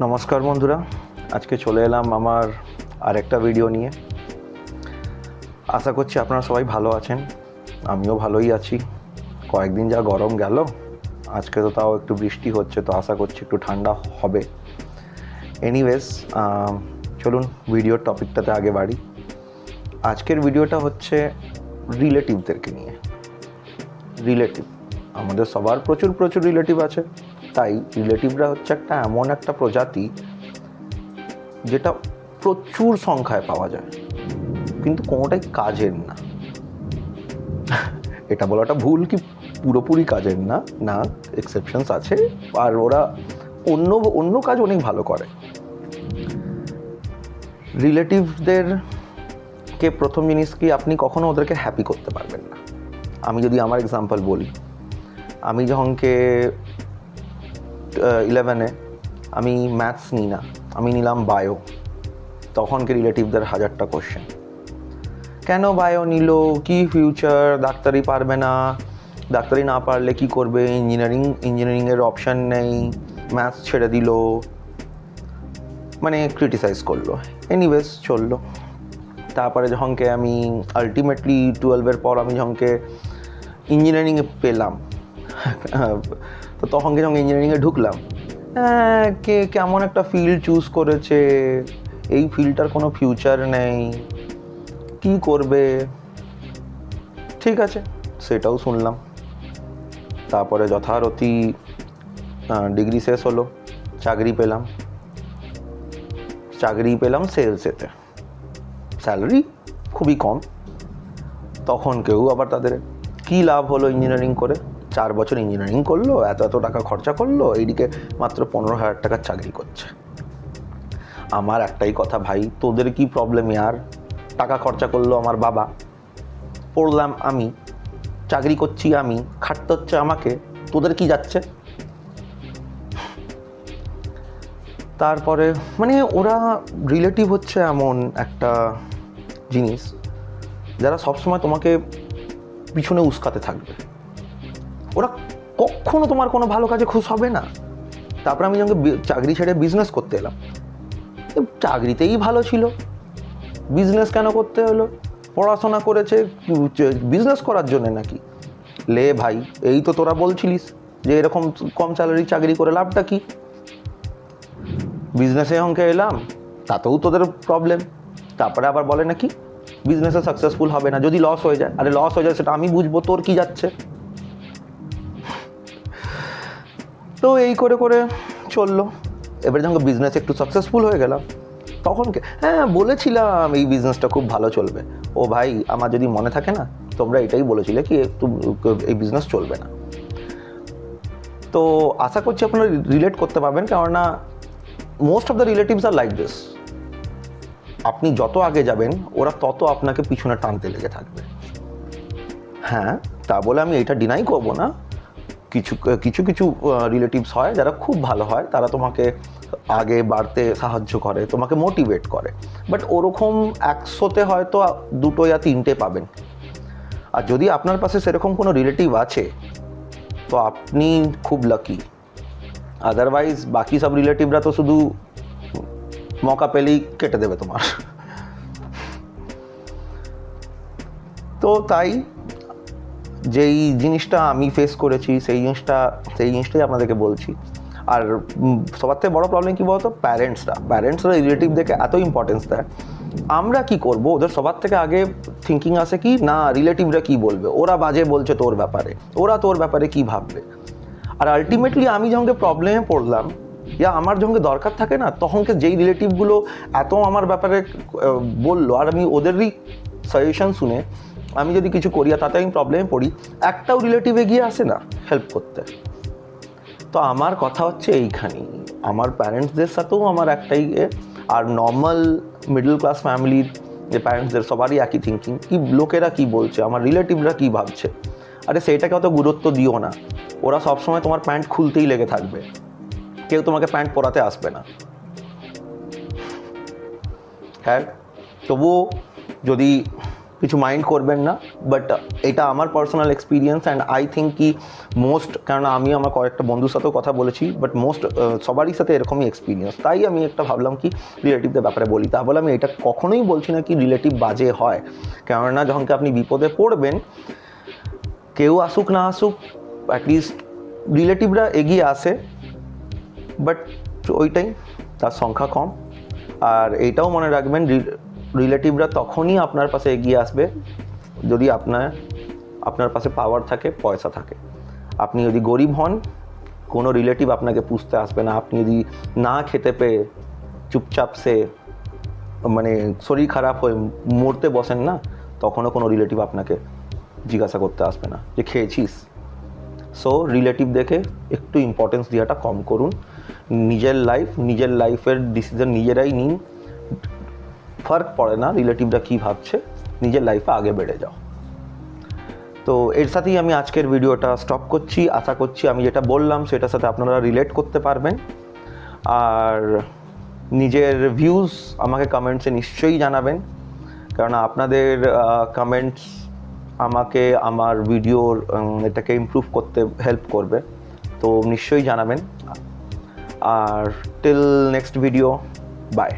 নমস্কার বন্ধুরা, আজকে চলে এলাম আমার আরেকটা ভিডিও নিয়ে। আশা করছি আপনারা সবাই ভালো আছেন, আমিও ভালোই আছি। কয়েকদিন যা গরম গেল, আজকে তো তাও একটু বৃষ্টি হচ্ছে, তো আশা করছি একটু ঠান্ডা হবে। এনিওয়েজ, চলুন ভিডিওর টপিকটাতে আগে বাড়ি। আজকের ভিডিওটা হচ্ছে রিলেটিভদেরকে নিয়ে। রিলেটিভ, আমাদের সবার প্রচুর রিলেটিভ আছে। তাই রিলেটিভরা হচ্ছে এমন একটা প্রজাতি যেটা প্রচুর সংখ্যায় পাওয়া যায়, কিন্তু কোনোটাই কাজের না। এটা বলাটা ভুল কি পুরোপুরি কাজের না, না, এক্সেপশনস আছে, আর ওরা অন্য অন্য কাজ অনেক ভালো করে। রিলেটিভদেরকে প্রথম জিনিস কি, আপনি কখনো ওদেরকে হ্যাপি করতে পারবেন না। আমি যদি আমার এক্সাম্পল বলি, আমি যখনকে 11-এ আমি ম্যাথস নিই না, আমি নিলাম বায়ো, তখনকে রিলেটিভদের হাজারটা কোশ্চেন। কেন বায়ো নিল, কি ফিউচার, ডাক্তারি পারবে না, ডাক্তারি না পারলে কি করবে, ইঞ্জিনিয়ারিংয়ের অপশান নেই, ম্যাথস ছেড়ে দিল, মানে ক্রিটিসাইজ করলো। এনিওয়েজ চললো। তারপরে যখনকে আমি আলটিমেটলি 12-এর পর আমি যখনকে ইঞ্জিনিয়ারিংয়ে পেলাম, তো তখনকে যখন ইঞ্জিনিয়ারিংয়ে ঢুকলাম, কে কেমন একটা ফিল্ড চুজ করেছে, এই ফিল্ডটার কোনো ফিউচার নেই, কি করবে। ঠিক আছে, সেটাও শুনলাম। তারপরে যথারীতি ডিগ্রি শেষ হলো, চাকরি পেলাম সেলসেতে, স্যালারি খুবই কম। তখন কেউ আবার তাদের কী লাভ হলো ইঞ্জিনিয়ারিং করে, 4 বছর ইঞ্জিনিয়ারিং করলো, এত টাকা খরচা করলো, এইদিকে মাত্র 15,000 টাকার চাকরি করছে। আমার একটাই কথা, ভাই তোদের কি প্রবলেম ইয়ার? টাকা খরচা করলো আমার বাবা, পড়লাম আমি, চাকরি করছি আমি, খাটতে হচ্ছে আমাকে, তোদের কি যাচ্ছে? তারপরে মানে ওরা রিলেটিভ হচ্ছে এমন একটা জিনিস যারা সবসময় তোমাকে পিছনে উস্কাতে থাকবে। ওরা কখনো তোমার কোনো ভালো কাজে খুশ হবে না। তারপরে আমি যখন চাকরি ছেড়ে বিজনেস করতে এলাম, চাকরিতেই ভালো ছিল, বিজনেস কেন করতে হলো? পড়াশোনা করেছে বিজনেস করার জন্য নাকি? লে ভাই, এই তো তোরা বলছিলিস যে এরকম কম স্যালারি চাকরি করে লাভটা কি? বিজনেসে অঙ্কে এলাম, তাতেও তোদের প্রবলেম। তারপরে আবার বলে নাকি বিজনেসে সাকসেসফুল হবে না যদি লস হয়ে যায়। আরে লস হয়ে যায় সেটা আমি বুঝবো, তোর কি যাচ্ছে? তো এই করে করে চললো। এবারে যখন বিজনেস একটু সাকসেসফুল হয়ে গেলাম, তখন বলেছিলাম এই বিজনেসটা খুব ভালো চলবে। ও ভাই, আমার যদি মনে থাকে না, তোমরা এটাই বলেছিলে কি এই বিজনেস চলবে না। তো আশা করছি আপনারা রিলেট করতে পারবেন, কেননা most of the relatives are like this. আপনি যত আগে যাবেন, ওরা তত আপনাকে পিছনে টানতে লেগে থাকবে। হ্যাঁ, তা বলে আমি এটা ডিনাই করবো না, কিছু রিলেটিভস হয় যারা খুব ভালো হয়, তারা তোমাকে আগে বাড়তে সাহায্য করে, তোমাকে মোটিভেট করে। বাট ওরকম 100-তে হয়তো 2 या 3টে পাবেন। আর যদি আপনার পাশে সেরকম কোনো রিলেটিভ আছে, তো আপনি খুব লাকি। আদারওয়াইজ বাকি সব রিলেটিভরা তো শুধু মৌকা পেলেই কেটে দেবে তোমার। তো তাই যেই জিনিসটা আমি ফেস করেছি, সেই জিনিসটাই আপনাদেরকে বলছি। আর সবার থেকে বড়ো প্রবলেম কী বলতো, প্যারেন্টসরা রিলেটিভদেরকে এত ইম্পর্টেন্স দেয়। আমরা কি করব, ওদের সবার থেকে আগে থিঙ্কিং আসে কি না, রিলেটিভরা কি বলবে, ওরা বাজে বলছে তোর ব্যাপারে, ওরা তোর ব্যাপারে কি ভাববে। আর আলটিমেটলি আমি যখন প্রবলেমে পড়লাম, ইয়া আমার যখন দরকার থাকে না, তখনকে যেই রিলেটিভগুলো এত আমার ব্যাপারে বললো, আর আমি ওদেরই সাজেশন শুনে আমি যদি কিছু করি আর তাতে আমি প্রবলেমে পড়ি, একটাও রিলেটিভ এগিয়ে আসে না হেল্প করতে। তো আমার কথা হচ্ছে এইখানেই, আমার প্যারেন্টসদের সাথেও আমার একটাই আর নর্মাল মিডল ক্লাস ফ্যামিলির যে প্যারেন্টসদের সবারই একই থিঙ্কিং, কি লোকেরা কি বলছে, আমার রিলেটিভরা কি ভাবছে। আরে সেইটাকে অত গুরুত্ব দিও না, ওরা সবসময় তোমার প্যান্ট খুলতেই লেগে থাকবে, কেউ তোমাকে প্যান্ট পরাতে আসবে না। হ্যাঁ, তবুও যদি কিছু মাইন্ড করবেন না, বাট এটা আমার personal experience and I think কি মোস্ট, কারণ আমি আমার কয়েকটা বন্ধুর সাথেও কথা বলেছি, বাট মোস্ট সবারই সাথে এরকমই এক্সপিরিয়েন্স, তাই আমি একটা ভাবলাম কি রিলেটিভদের ব্যাপারে বলি। তা বলে আমি এটা কখনোই বলছি না কি রিলেটিভ বাজে হয়, কেননা যখন কি আপনি বিপদে পড়বেন, কেউ আসুক না আসুক, অ্যাটলিস্ট রিলেটিভরা এগিয়ে আসে, বাট ওইটাই, তার সংখ্যা কম। আর এইটাও মনে রাখবেন, রিলেটিভরা তখনই আপনার পাশে এগিয়ে আসবে যদি আপনার পাশে পাওয়ার থাকে, পয়সা থাকে। আপনি যদি গরিব হন, কোনো রিলেটিভ আপনাকে পুষতে আসবে না। আপনি যদি না খেতে পেয়ে চুপচাপ সে মানে শরীর খারাপ হয়ে মরতে বসেন না, তখনও কোনো রিলেটিভ আপনাকে জিজ্ঞাসা করতে আসবে না যে খেয়েছিস। সো রিলেটিভ দেখে একটু ইম্পর্টেন্স দেওয়াটা কম করুন। নিজের লাইফের ডিসিশন নিজেরাই নিন, ফার্ক পড়ে না রিলেটিভরা কী ভাবছে, নিজের লাইফে আগে বেড়ে যাও। তো এর সাথেই আমি আজকের ভিডিওটা স্টপ করছি। আশা করছি আমি যেটা বললাম সেটার সাথে আপনারা রিলেট করতে পারবেন। আর নিজের ভিউজ আমাকে কমেন্টসে নিশ্চয়ই জানাবেন, কারণ আপনাদের কমেন্টস আমাকে আমার ভিডিওর এটাকে ইমপ্রুভ করতে হেল্প করবে। তো নিশ্চয়ই জানাবেন। আর টিল নেক্সট ভিডিও, বাই।